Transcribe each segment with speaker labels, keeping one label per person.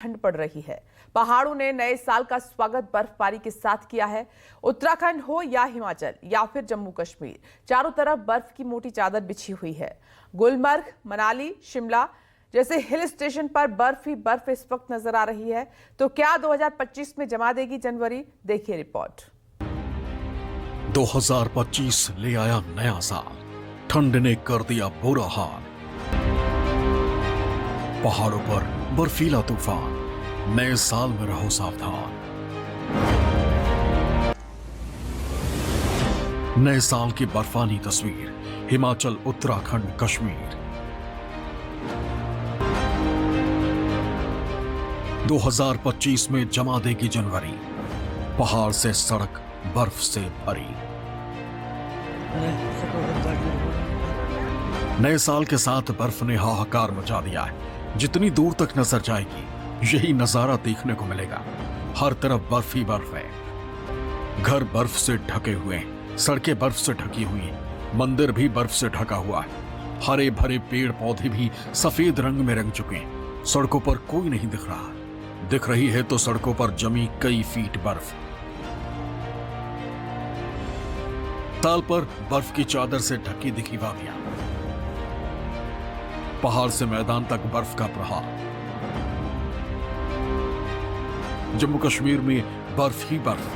Speaker 1: ठंड पड़ रही है। पहाड़ों ने नए साल का स्वागत बर्फबारी के साथ किया है। उत्तराखंड हो या हिमाचल या फिर जम्मू कश्मीर, चारों तरफ बर्फ की मोटी चादर बिछी हुई है। गुलमर्ग, मनाली, शिमला जैसे हिल स्टेशन पर बर्फ ही बर्फ इस वक्त नजर आ रही है। तो क्या 2025 में जमा देगी जनवरी? देखिए रिपोर्ट।
Speaker 2: 2025 ले आया नया साल, ठंड ने कर दिया बुरा हाल। पहाड़ों पर बर्फीला तूफान, नए साल में रहो सावधान। नए साल की बर्फानी तस्वीर, हिमाचल, उत्तराखंड, कश्मीर। 2025 में जमा देगी जनवरी, पहाड़ से सड़क बर्फ से भरी। नए साल के साथ बर्फ ने हाहाकार मचा दिया है। जितनी दूर तक नजर जाएगी यही नजारा देखने को मिलेगा। हर तरफ बर्फ ही बर्फ है। घर बर्फ से ढके हुए हैं, सड़कें बर्फ से ढकी हुई हैं, मंदिर भी बर्फ से ढका हुआ है। हरे भरे पेड़ पौधे भी सफेद रंग में रंग चुके हैं। सड़कों पर कोई नहीं दिख रहा, दिख रही है तो सड़कों पर जमी कई फीट बर्फ। ताल पर बर्फ की चादर से ढकी दिखी वादियां, पहाड़ से मैदान तक बर्फ का प्रहार। जम्मू कश्मीर में बर्फ ही बर्फ।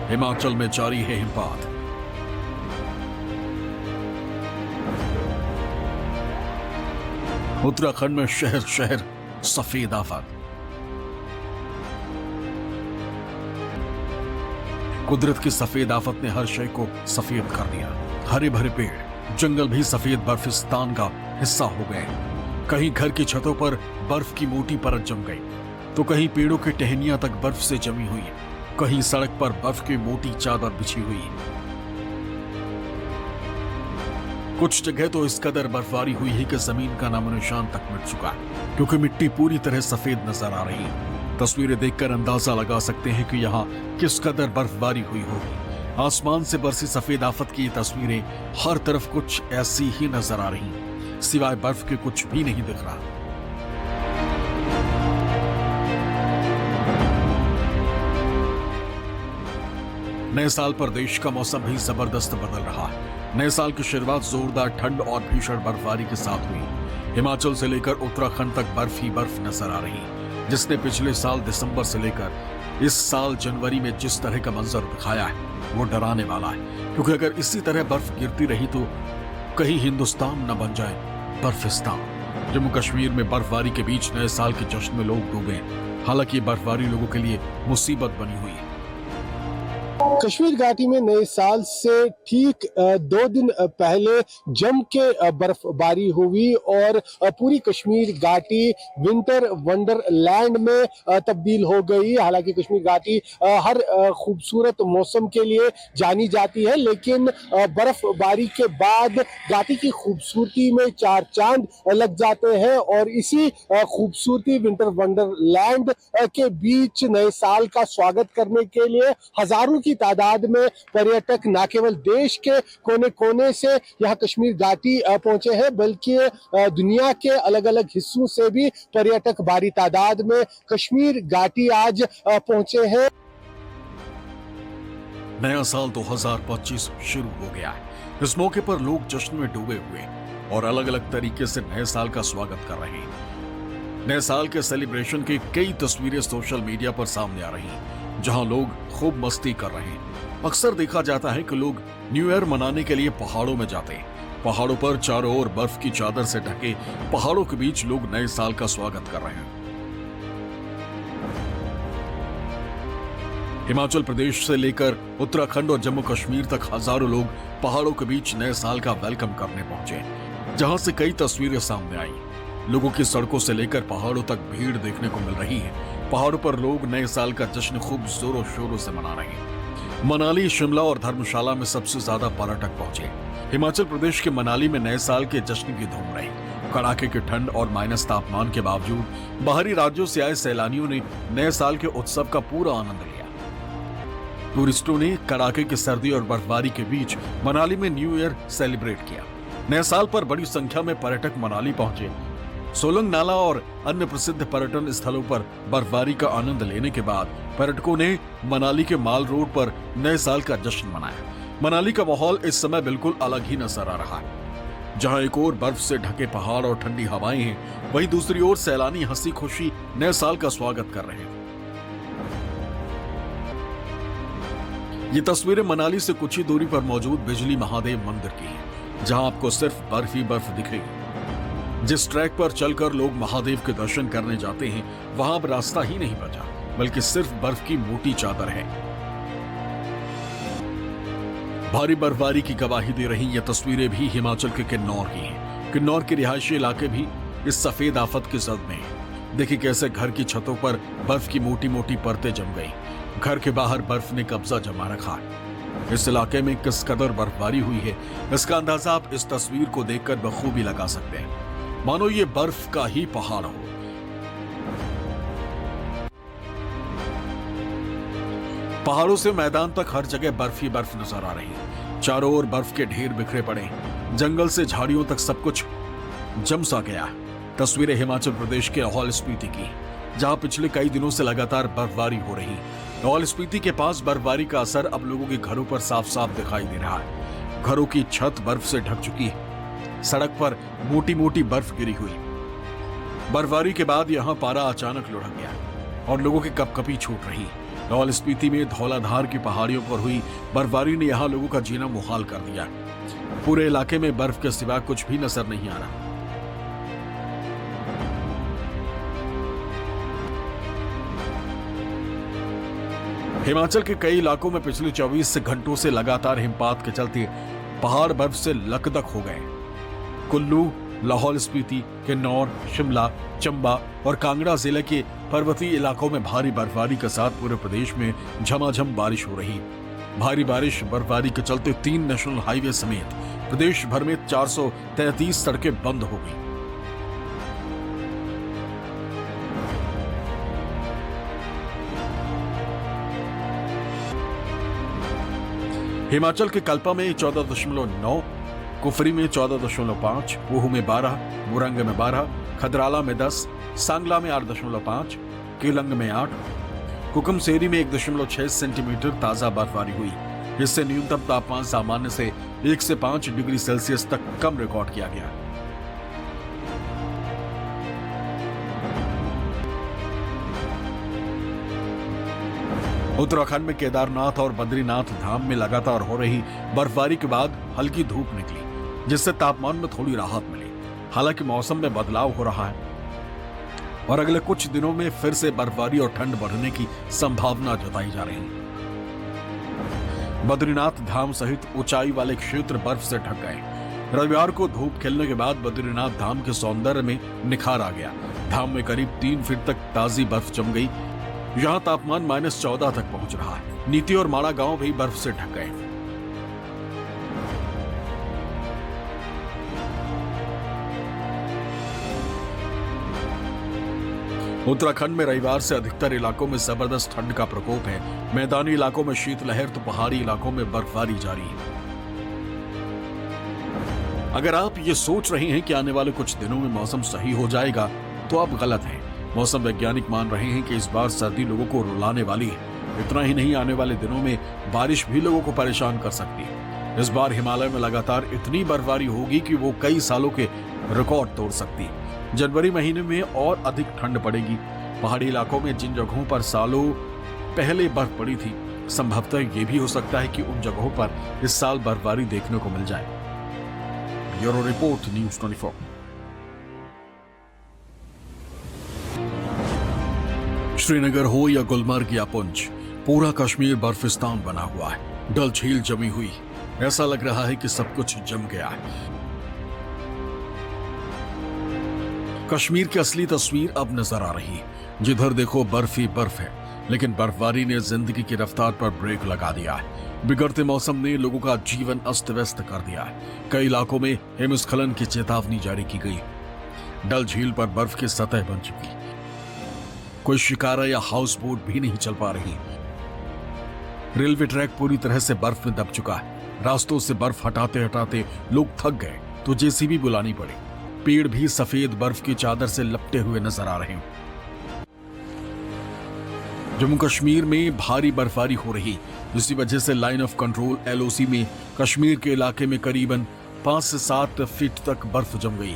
Speaker 2: हिमाचल में जारी है हिमपात। उत्तराखंड में शहर शहर सफेद आफत। कुदरत की सफेद आफत ने हर शय को सफेद कर दिया। हरे भरे पेड़, जंगल भी सफेद बर्फिस्तान का हिस्सा हो गए। कहीं घर की छतों पर बर्फ की मोटी परत जम गई, तो कहीं पेड़ों की टहनियां तक बर्फ से जमी हुई है। कहीं सड़क पर बर्फ की मोटी चादर बिछी हुई है। कुछ जगह तो इस कदर बर्फबारी हुई है कि जमीन का नामो निशान तक मिट चुका है, क्योंकि मिट्टी पूरी तरह सफेद नजर आ रही है। तस्वीरें देखकर अंदाजा लगा सकते हैं कि यहाँ किस कदर बर्फबारी हुई होगी। आसमान से बरसी सफेद आफत की तस्वीरें हर तरफ कुछ ऐसी ही नजर आ रही, सिवाय बर्फ के कुछ भी नहीं दिख रहा। नए साल पर देश का मौसम भी जबरदस्त बदल रहा है। नए साल की शुरुआत जोरदार ठंड और भीषण बर्फबारी के साथ हुई। हिमाचल से लेकर उत्तराखंड तक बर्फ ही बर्फ नजर आ रही, जिसने पिछले साल दिसंबर से लेकर इस साल जनवरी में जिस तरह का मंजर दिखाया है वो डराने वाला है। क्योंकि अगर इसी तरह बर्फ गिरती रही तो कहीं हिंदुस्तान न बन जाए बर्फिस्तान। जम्मू कश्मीर में बर्फबारी के बीच नए साल के जश्न में लोग डूबे। हालांकि बर्फबारी लोगों के लिए मुसीबत बनी हुई है।
Speaker 3: कश्मीर घाटी में नए साल से ठीक 2 दिन पहले जम के बर्फबारी हुई और पूरी कश्मीर घाटी विंटर वंडरलैंड में तब्दील हो गई। हालांकि कश्मीर घाटी हर खूबसूरत मौसम के लिए जानी जाती है, लेकिन बर्फबारी के बाद घाटी की खूबसूरती में 4 चांद लग जाते हैं। और इसी खूबसूरती विंटर वंडरलैंड के बीच नए साल का स्वागत करने के लिए हजारों की तादाद में पर्यटक न केवल देश के कोने कोने से यहाँ कश्मीर घाटी पहुंचे हैं, बल्कि दुनिया के अलग अलग हिस्सों से भी पर्यटक भारी तादाद में कश्मीर घाटी आज पहुंचे हैं।
Speaker 2: नया साल 2025 शुरू हो गया है। इस मौके पर लोग जश्न में डूबे हुए और अलग अलग तरीके से नए साल का स्वागत कर रहे हैं। नए साल के सेलिब्रेशन की कई तस्वीरें सोशल मीडिया पर सामने आ रही हैं, जहां लोग खूब मस्ती कर रहे हैं। अक्सर देखा जाता है कि लोग न्यू ईयर मनाने के लिए पहाड़ों में जाते हैं। पहाड़ों पर चारों ओर बर्फ की चादर से ढके पहाड़ों के बीच लोग नए साल का स्वागत कर रहे हैं। हिमाचल प्रदेश से लेकर उत्तराखंड और जम्मू कश्मीर तक हजारों लोग पहाड़ों के बीच नए साल का वेलकम करने पहुंचे, जहां से कई तस्वीरें सामने आई। लोगों की सड़कों से लेकर पहाड़ों तक भीड़ देखने को मिल रही है। पहाड़ों पर लोग नए साल का जश्न खूब जोरों शोरों से मना रहे हैं। मनाली, शिमला और धर्मशाला में सबसे ज्यादा पर्यटक पहुंचे। हिमाचल प्रदेश के मनाली में नए साल के जश्न की धूम रही। कड़ाके की ठंड और माइनस तापमान के बावजूद बाहरी राज्यों से आए सैलानियों ने नए साल के उत्सव का पूरा आनंद लिया। टूरिस्टों ने कड़ाके की सर्दी और बर्फबारी के बीच मनाली में न्यू ईयर सेलिब्रेट किया। नए साल पर बड़ी संख्या में पर्यटक मनाली पहुंचे सोलंग नाला और अन्य प्रसिद्ध पर्यटन स्थलों पर बर्फबारी का आनंद लेने के बाद पर्यटकों ने मनाली के माल रोड पर नए साल का जश्न मनाया। मनाली का माहौल इस समय बिल्कुल अलग ही नजर आ रहा है। जहां एक ओर बर्फ से ढके पहाड़ और ठंडी हवाएं हैं, वहीं दूसरी ओर सैलानी हंसी खुशी नए साल का स्वागत कर रहे हैं। ये तस्वीरें मनाली से कुछ ही दूरी पर मौजूद बिजली महादेव मंदिर की हैं, जहां आपको सिर्फ बर्फ ही बर्फ दिखेगी। जिस ट्रैक पर चलकर लोग महादेव के दर्शन करने जाते हैं, वहां अब रास्ता ही नहीं बचा, बल्कि सिर्फ बर्फ की मोटी चादर है। भारी बर्फबारी की गवाही दे रही ये तस्वीरें भी हिमाचल के किन्नौर की हैं। किन्नौर के रिहायशी इलाके भी इस सफेद आफत के जद में हैं। देखिए कैसे घर की छतों पर बर्फ की मोटी मोटी परतें जम गई। घर के बाहर बर्फ ने कब्जा जमा रखा है। इस इलाके में किस कदर बर्फबारी हुई है, इसका अंदाजा आप इस तस्वीर को देखकर बखूबी लगा सकते हैं। मानो ये बर्फ का ही पहाड़ हो। पहाड़ों से मैदान तक हर जगह बर्फ ही बर्फ नजर आ रही है। चारों ओर बर्फ के ढेर बिखरे पड़े, जंगल से झाड़ियों तक सब कुछ जम सा गया। तस्वीरें हिमाचल प्रदेश के लाहौल स्पीति की, जहां पिछले कई दिनों से लगातार बर्फबारी हो रही। लाहौल स्पीति के पास बर्फबारी का असर अब लोगों के घरों पर साफ साफ दिखाई दे रहा है। घरों की छत बर्फ से ढक चुकी है। सड़क पर मोटी मोटी बर्फ गिरी हुई। बर्फबारी के बाद यहां पारा अचानक लुढ़क गया और लोगों की कपकपी छूट रही। लाहौल स्पीति में धौलाधार की पहाड़ियों पर हुई बर्फबारी ने यहां लोगों का जीना मुहाल कर दिया। पूरे इलाके में बर्फ के सिवा कुछ भी नजर नहीं आ रहा। हिमाचल के कई इलाकों में पिछले 24 घंटों से लगातार हिमपात के चलते पहाड़ बर्फ से लकदक हो गए। कुल्लू, लाहौल स्पीति, किन्नौर, शिमला, चंबा और कांगड़ा जिले के पर्वतीय इलाकों में भारी बर्फबारी के साथ पूरे प्रदेश में झमाझम बारिश हो रही। भारी बारिश बर्फबारी के चलते 3 नेशनल हाईवे समेत प्रदेश भर में 433 सड़कें बंद हो गई। हिमाचल के कल्पा में 14.9, कुफरी में 14.5, पूह में 12, मुरंग में 12, खदराला में 10, सांगला में 8.5, केलंग में 8, कुकमसेरी में 1.6 सेंटीमीटर ताजा बर्फबारी हुई। इससे न्यूनतम तापमान सामान्य से 1 से 5 डिग्री सेल्सियस तक कम रिकॉर्ड किया गया। उत्तराखंड में केदारनाथ और बद्रीनाथ धाम में लगातार हो रही बर्फबारी के बाद हल्की धूप निकली, जिससे तापमान में थोड़ी राहत मिली। हालांकि मौसम में बदलाव हो रहा है और अगले कुछ दिनों में फिर से बर्फबारी और ठंड बढ़ने की संभावना जताई जा रही है। बद्रीनाथ धाम सहित ऊंचाई वाले क्षेत्र बर्फ से ढक गए। रविवार को धूप खिलने के बाद बद्रीनाथ धाम के सौंदर्य में निखार आ गया। धाम में करीब 3 फीट तक ताजी बर्फ जम गई। यहां तापमान -14 तक पहुंच रहा है। नीति और माड़ा गांव भी बर्फ से ढक गए। उत्तराखंड में रविवार से अधिकतर इलाकों में जबरदस्त ठंड का प्रकोप है। मैदानी इलाकों में शीतलहर तो पहाड़ी इलाकों में बर्फबारी जारी है। अगर आप ये सोच रहे हैं कि आने वाले कुछ दिनों में मौसम सही हो जाएगा, तो आप गलत हैं। मौसम वैज्ञानिक मान रहे हैं कि इस बार सर्दी लोगों को रुलाने वाली है। इतना ही नहीं, आने वाले दिनों में बारिश भी लोगों को परेशान कर सकती है। इस बार हिमालय में लगातार इतनी बर्फबारी होगी कि वो कई सालों के रिकॉर्ड तोड़ सकती है। जनवरी महीने में और अधिक ठंड पड़ेगी। पहाड़ी इलाकों में जिन जगहों पर सालों पहले बर्फ पड़ी थी, संभवतः ये भी हो सकता है कि उन जगहों पर इस साल बर्फबारी देखने को मिल जाए। Bureau report, news 24। श्रीनगर हो या गुलमर्ग या पुंछ, पूरा कश्मीर बर्फिस्तान बना हुआ है। डल झील जमी हुई, ऐसा लग रहा है कि सब कुछ जम गया है। कश्मीर की असली तस्वीर अब नजर आ रही है। जिधर देखो बर्फ ही बर्फ है, लेकिन बर्फबारी ने जिंदगी की रफ्तार पर ब्रेक लगा दिया है। बिगड़ते मौसम ने लोगों का जीवन अस्त व्यस्त कर दिया है। कई इलाकों में हिमस्खलन की चेतावनी जारी की गई। डल झील पर बर्फ की सतह बन चुकी, कोई शिकारा या हाउस बोट भी नहीं चल पा रही। रेलवे ट्रैक पूरी तरह से बर्फ में दब चुका है। रास्तों से बर्फ हटाते हटाते लोग थक गए तो जेसीबी बुलानी पड़ी। पेड़ भी सफेद बर्फ की चादर से लपटे हुए नजर आ रहे हैं। जम्मू कश्मीर में भारी बर्फबारी हो रही, जिसकी वजह से लाइन ऑफ कंट्रोल LOC में कश्मीर के इलाके में करीबन 5 से 7 फीट तक बर्फ जम गई।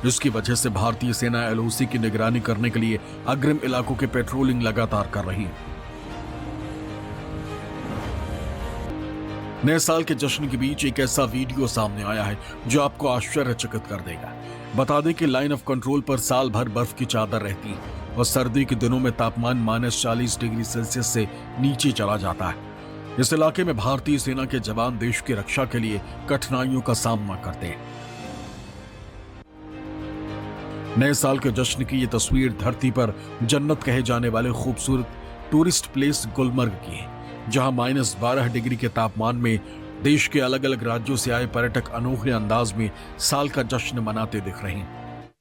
Speaker 2: इसकी वजह से भारतीय सेना LOC की निगरानी करने के लिए अग्रिम इलाकों की पेट्रोलिंग लगातार कर रही है। नए साल के जश्न के बीच एक ऐसा वीडियो सामने आया है जो आपको आश्चर्यचकित कर देगा। बता दें कि लाइन ऑफ कंट्रोल पर साल भर बर्फ की चादर रहती है और सर्दी के दिनों में तापमान -40 डिग्री सेल्सियस से नीचे चला जाता है। इस इलाके में भारतीय सेना के जवान देश की रक्षा के लिए कठिनाइयों का सामना करते हैं। नए साल के जश्न की ये तस्वीर धरती पर जन्नत कहे जाने वाले खूबसूरत टूरिस्ट प्लेस गुलमर्ग की है, जहां -12 डिग्री के तापमान में देश के अलग अलग राज्यों से आए पर्यटक अनोखे अंदाज में साल का जश्न मनाते दिख रहे हैं।